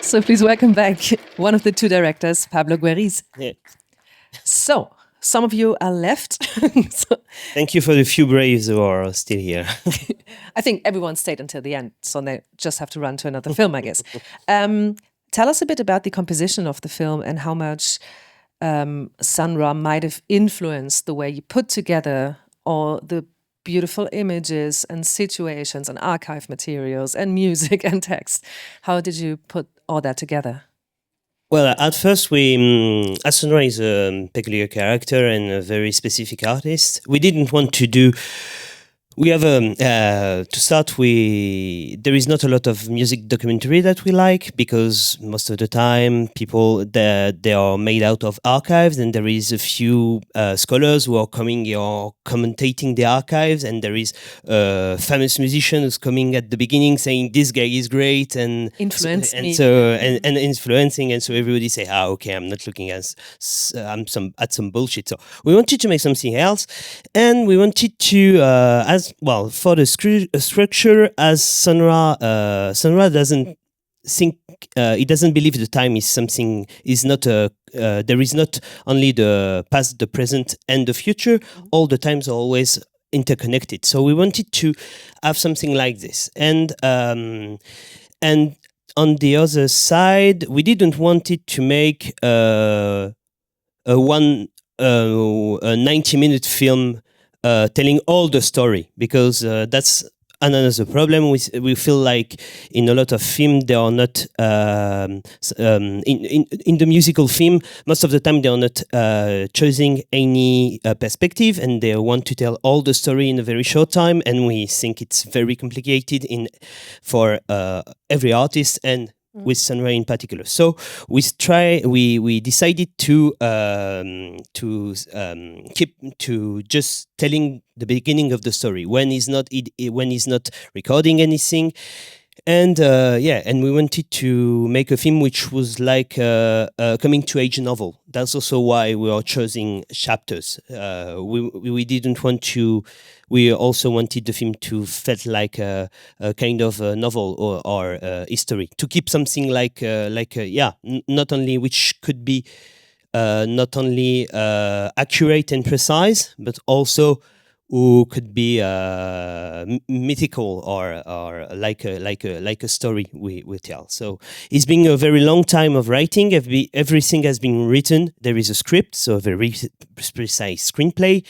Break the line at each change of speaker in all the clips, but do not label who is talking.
So please welcome back one of the two directors, Pablo Gueriz.
Yeah.
So some of you are left. So
Thank you for the few braves who are still here.
I think everyone stayed until the end, so they just have to run to another film, I guess. Tell us a bit about the composition of the film and how much Sun Ra might have influenced the way you put together all the beautiful images and situations and archive materials and music and text. How did you put all that together?
Well, at first, Sun Ra is a peculiar character and a very specific artist. We didn't want to do. We have to start with. There is not a lot of music documentary that we like because most of the time they are made out of archives, and there is a few scholars who are coming or commentating the archives, and there is a famous musician who's coming at the beginning saying this guy is great and
Influenced me.
and influeing, and so everybody say, okay, I'm not looking at some bullshit. So we wanted to make something else, and we wanted to well, for the structure, as Sun Ra doesn't think, he doesn't believe the time is something, is not there is not only the past, the present, and the future. All the times are always interconnected. So we wanted to have something like this, and on the other side, we didn't want it to make a 90-minute film telling all the story, because that's another problem. We feel like in a lot of film they are not in the musical film. Most of the time they are not choosing any perspective, and they want to tell all the story in a very short time. And we think it's very complicated for every artist, and with Sun Ra in particular. So we decided to keep to just telling the beginning of the story when he's not recording anything. And and we wanted to make a film which was like a coming to age novel. That's also why we are choosing chapters. We didn't want to. We also wanted the film to feel like a kind of a novel or history, to keep something not only which could be not only accurate and precise, but also who could be mythical or like a story we tell. So it's been a very long time of writing. Everything has been written. There is a script, so a very precise screenplay,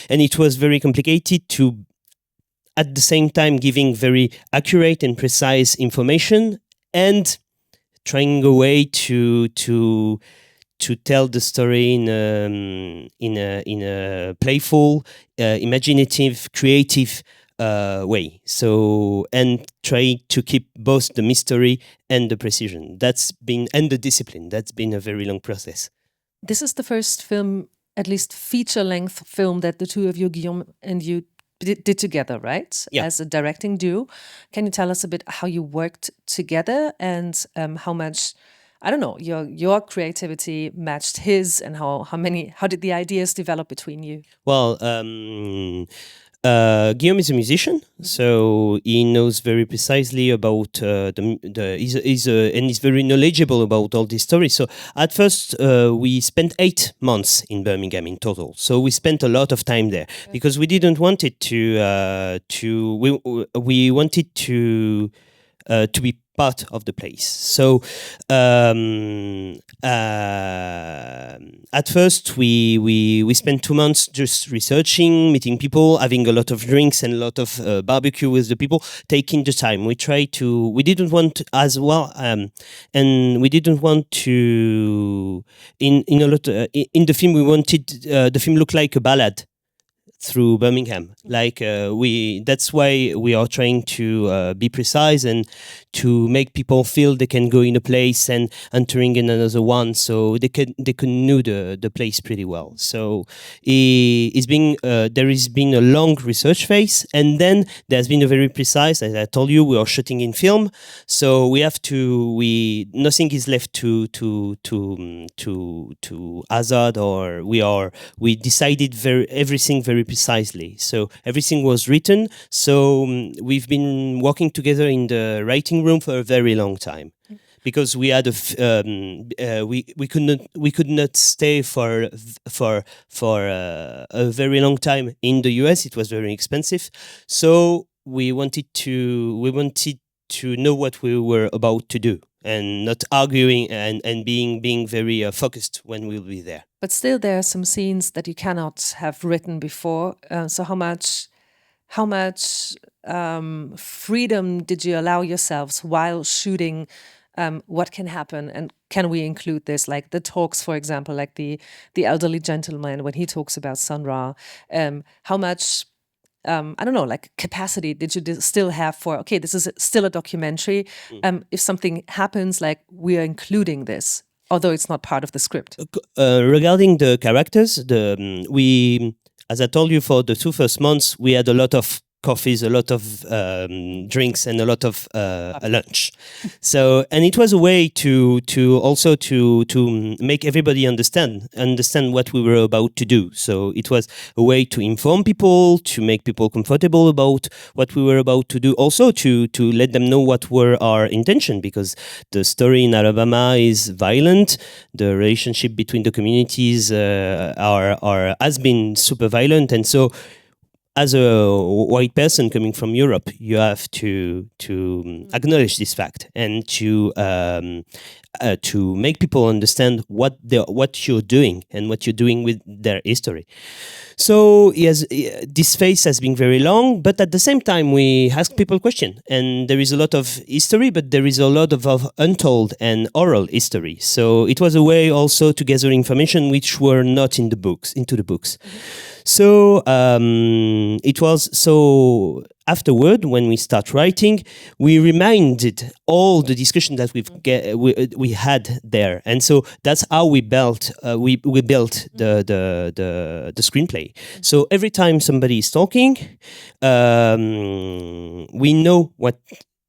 and it was very complicated to, at the same time, giving very accurate and precise information and trying a way to tell the story in a playful, imaginative, creative way. So, and try to keep both the mystery and the precision. And the discipline. That's been a very long process.
This is the first film, at least feature-length film, that the two of you, Guillaume, and you did together, right?
Yeah.
As a directing duo. Can you tell us a bit how you worked together and how much, I don't know, your creativity matched his, and how did the ideas develop between you?
Well, Guillaume is a musician, so he knows very precisely about and he's very knowledgeable about all these stories. So at first, we spent 8 months in Birmingham in total. So we spent a lot of time there because we didn't want it we wanted to be part of the place. So at first we spent 2 months just researching, meeting people, having a lot of drinks and a lot of barbecue with the people, taking the time. We didn't want as well, and we didn't want to in the film we wanted the film look like a ballad through Birmingham. That's why we are trying to be precise and to make people feel they can go in a place and entering in another one, so they can know the place pretty well. So there has been a long research phase, and then there's been a very precise, as I told you, we are shooting in film, so nothing is left to hazard, or we decided everything very precisely. So everything was written. So we've been working together in the writing room for a very long time, because we had we could not stay for a very long time in the US. It was very expensive, so we wanted to know what we were about to do and not arguing and being very focused when we'll be there.
But still, there are some scenes that you cannot have written before. So how much freedom did you allow yourselves while shooting? What can happen, and can we include this, like the talks, for example, like the elderly gentleman when he talks about Sun Ra? How much I don't know, like capacity did you still have for, okay, this is still a documentary. If something happens, like we are including this, although it's not part of the script.
Regarding the characters, we, as I told you, for the 2 first months, we had a lot of coffees, a lot of drinks, and a lot of lunch. So, and it was a way to also to make everybody understand what we were about to do. So it was a way to inform people, to make people comfortable about what we were about to do. Also to let them know what were our intention, because the story in Alabama is violent. The relationship between the communities has been super violent, and so, as a white person coming from Europe, you have to acknowledge this fact and to make people understand what you're doing and what you're doing with their history. So yes, this phase has been very long, but at the same time we ask people questions, and there is a lot of history, but there is a lot of untold and oral history. So it was a way also to gather information which were not into the books. So it was so. Afterward, when we start writing, we reminded all the discussion that we had there, and so that's how we built the screenplay. So every time somebody is talking, we know what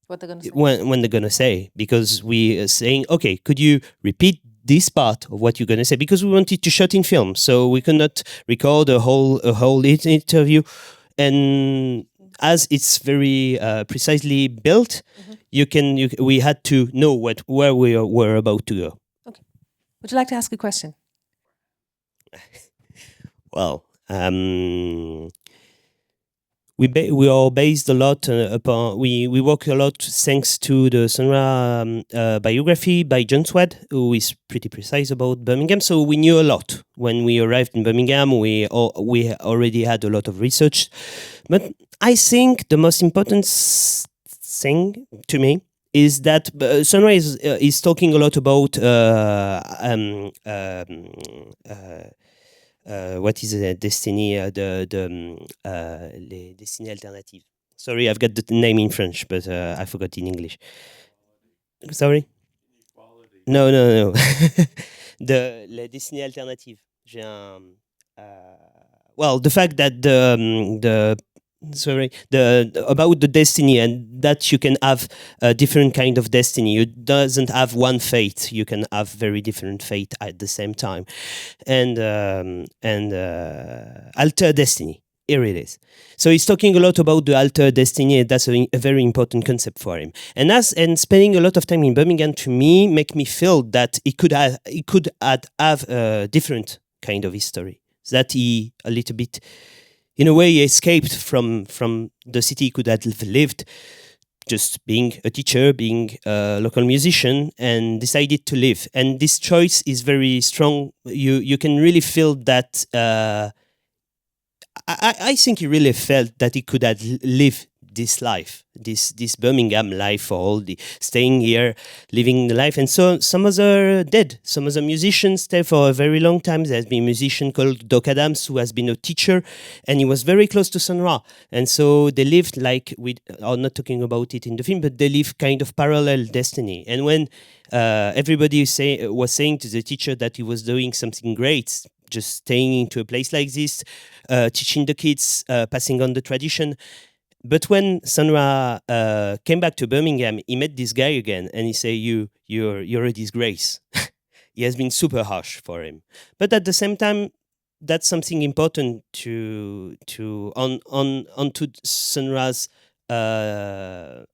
they're going to say.
When they're gonna say, because we are saying, okay, could you repeat this part of what you're gonna say, because we wanted to shoot in film, so we could not record a whole interview, and as it's very precisely built, we had to know where we were about to go.
Okay. Would you like to ask a question?
Well, we are based a lot upon, we work a lot thanks to the Sun Ra biography by John Swad, who is pretty precise about Birmingham. So we knew a lot when we arrived in Birmingham. We already had a lot of research, but I think the most important thing to me is that Sun Ra is talking a lot about what is the destiny, les destinées alternatives. Sorry, I've got the name in French, but I forgot in English. Sorry? No. Les destinées alternatives. J'ai un. Well, the fact that about the destiny, and that you can have a different kind of destiny. You doesn't have one fate. You can have very different fate at the same time, and alter destiny. Here it is. So he's talking a lot about the alter destiny. That's a very important concept for him. And spending a lot of time in Birmingham, to me, make me feel that he could have a different kind of history. That he a little bit, in a way, he escaped from the city he could have lived, just being a teacher, being a local musician, and decided to live. And this choice is very strong. You can really feel that. I think he really felt that he could have lived this life, this Birmingham life, for all the staying here, living the life. And so some other did. Some other musicians stayed for a very long time. There's been a musician called DOK who has been a teacher, and he was very close to Sun Ra. And so they lived like, we are not talking about it in the film, but they live kind of parallel destiny. And when everybody was saying to the teacher that he was doing something great, just staying into a place like this, teaching the kids, passing on the tradition. But when Sun Ra came back to Birmingham, he met this guy again, and he said, "You're a disgrace." He has been super harsh for him. But at the same time, that's something important to onto Sun Ra's into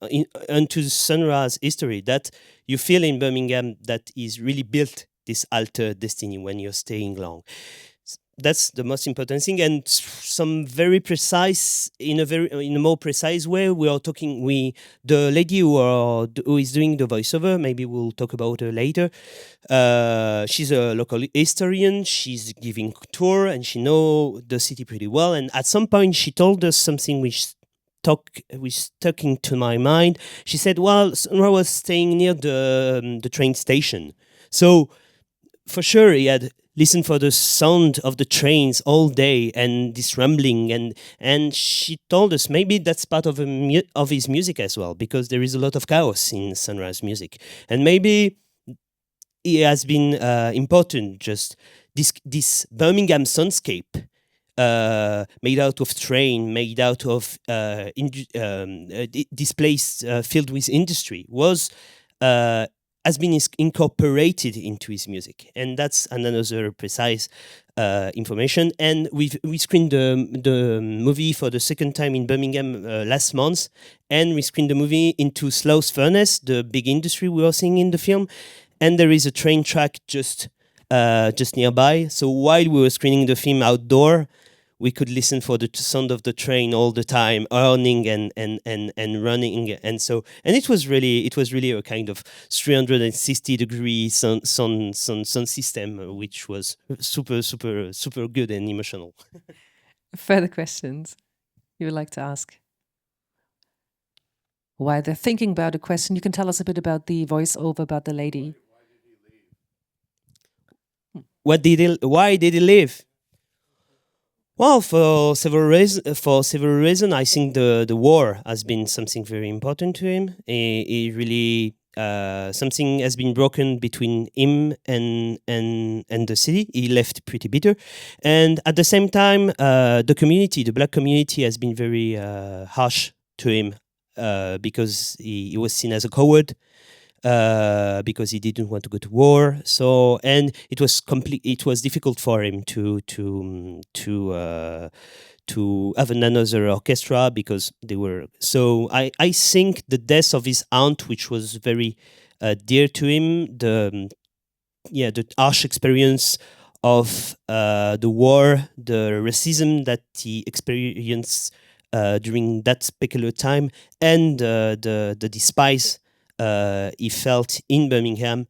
Sun Ra's history, that you feel in Birmingham that is really built this altered destiny when you're staying long. That's the most important thing, and some very precise, in a more precise way. We are talking. The lady who is doing the voiceover. Maybe we'll talk about her later. She's a local historian. She's giving tour, and she know the city pretty well. And at some point, she told us something which stuck into my mind. She said, "Well, Sonra was staying near the train station, so for sure he had listened for the sound of the trains all day and this rumbling, and she told us maybe that's part of of his music as well, because there is a lot of chaos in Sun Ra's music, and maybe it has been important, just this Birmingham soundscape, made out of train, made out of this place filled with industry, has been incorporated into his music, and that's another precise information. And we screened the movie for the second time in Birmingham last month, and we screened the movie into Slough Furnace, the big industry we were seeing in the film, and there is a train track just nearby. So while we were screening the film outdoor, we could listen for the sound of the train all the time, earning and running, and it was really a kind of 360-degree sound system, which was super good and emotional.
Further questions you would like to ask? While they're thinking about a question, you can tell us a bit about the voiceover about the lady.
Why did he leave? Well, for several reasons, I think the war has been something very important to him. He really something has been broken between him and the city. He left pretty bitter, and at the same time, the black community, has been very harsh to him because he was seen as a coward. Because he didn't want to go to war, so and it was difficult for him to have another orchestra, because they were. So I think the death of his aunt, which was very dear to him, the harsh experience of the war, the racism that he experienced during that peculiar time, and the despise he felt in Birmingham.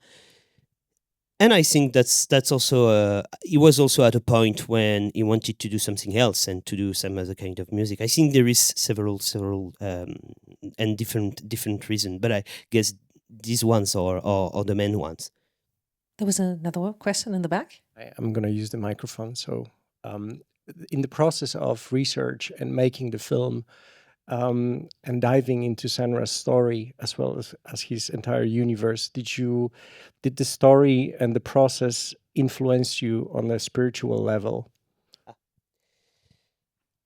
And I think that's also he was also at a point when he wanted to do something else and to do some other kind of music. I think there is several and different reasons, but I guess these ones are the main ones.
There was another question in the back.
I'm going to use the microphone. So, in the process of research and making the film, and diving into Sun Ra's story as well as his entire universe, did the story and the process influence you on a spiritual level?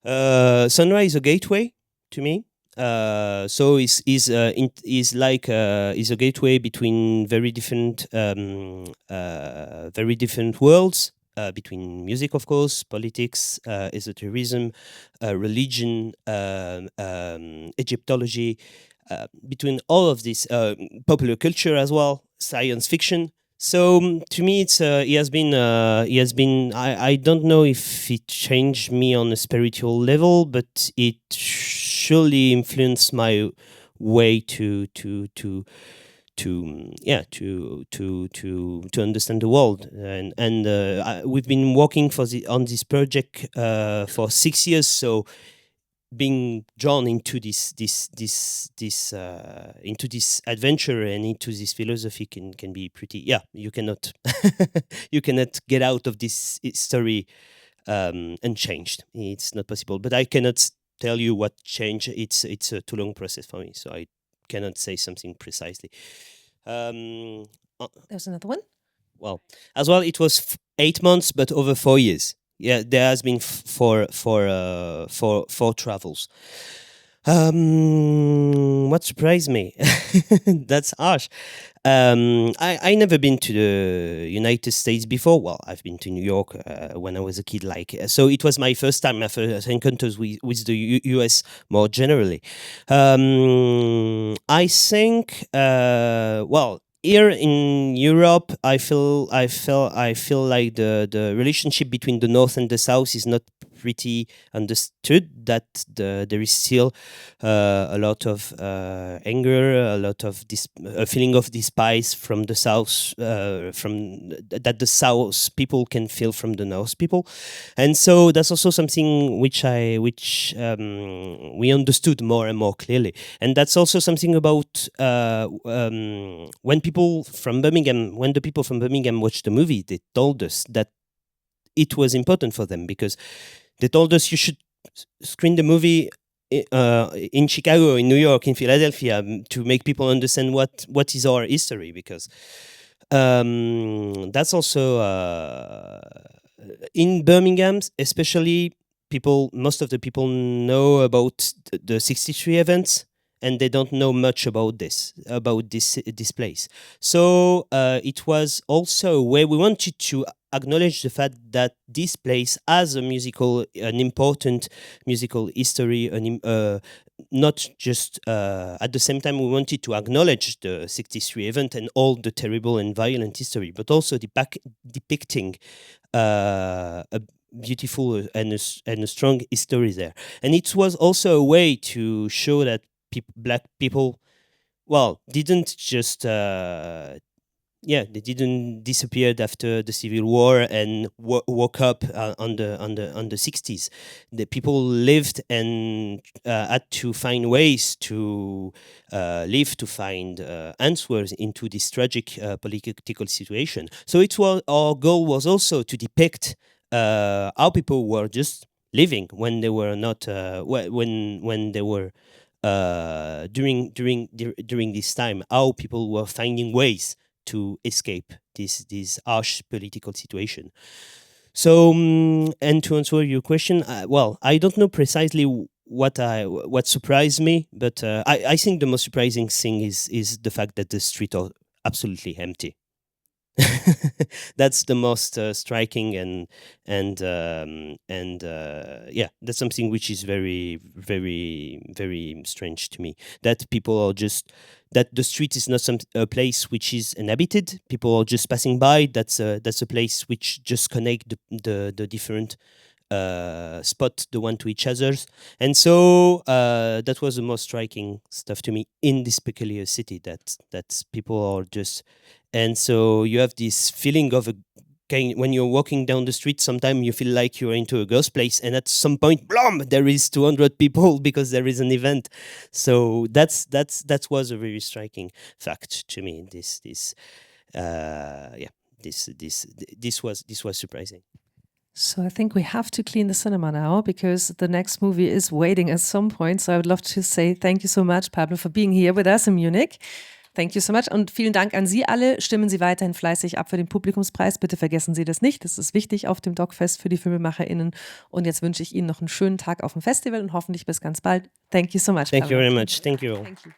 Sun Ra is a gateway to me. So is a gateway between very different worlds. Between music, of course, politics, esotericism, religion, Egyptology, between all of this, popular culture as well, science fiction. So to me, it's he has been. I don't know if it changed me on a spiritual level, but it surely influenced my way to understand the world, and we've been working on this project for 6 years. So being drawn into this adventure and into this philosophy can be pretty. Yeah, you cannot you cannot get out of this story unchanged. It's not possible. But I cannot tell you what changed. It's a too long process for me, so I cannot say something precisely.
There's another one.
Well, as well, it was 8 months, but over 4 years. Yeah, there has been four travels. What surprised me? That's harsh. I never been to the United States before. Well, I've been to New York when I was a kid. So it was my first time, my first encounters with the US more generally. I think well. Here in Europe, I feel like the relationship between the North and the South is not pretty understood. That there is still a lot of anger, a lot of a feeling of despise from the South, that the South people can feel from the North people, and so that's also something which we understood more and more clearly, and that's also something about when the people from Birmingham watched the movie, they told us that it was important for them because they told us you should screen the movie in Chicago, in New York, in Philadelphia to make people understand what is our history, because that's also in Birmingham, especially most of the people know about the 63 events, and they don't know much about this place. So it was also where we wanted to acknowledge the fact that this place has an important musical history, not just at the same time we wanted to acknowledge the 63 event and all the terrible and violent history, but also depicting a beautiful and a strong history there. And it was also a way to show that black people, well, didn't just they didn't disappear after the Civil War and woke up on the 60s. The people lived and had to find ways to live, to find answers into this tragic political situation. So our goal was also to depict how people were just living when they were not when they were during this time, how people were finding ways to escape this harsh political situation. So, and to answer your question, well, I don't know precisely what surprised me, but I think the most surprising thing is the fact that the streets are absolutely empty. That's the most striking, and that's something which is very, very, very strange to me. That that the street is not a place which is inhabited. People are just passing by. That's a place which just connect the different spot the one to each others, and so that was the most striking stuff to me in this peculiar city, that people are just. And so you have this feeling of when you're walking down the street, sometimes you feel like you're into a ghost place, and at some point, blom, there is 200 people because there is an event. So that was a very striking fact to me. This was surprising.
So I think we have to clean the cinema now, because the next movie is waiting at some point. So I would love to say thank you so much, Pablo, for being here with us in Munich. Thank you so much und vielen Dank an Sie alle. Stimmen Sie weiterhin fleißig ab für den Publikumspreis. Bitte vergessen Sie das nicht. Das ist wichtig auf dem DOK.fest für die FilmemacherInnen. Und jetzt wünsche ich Ihnen noch einen schönen Tag auf dem Festival und hoffentlich bis ganz bald. Thank you so much.
Thank you very much. Thank you.
Thank you.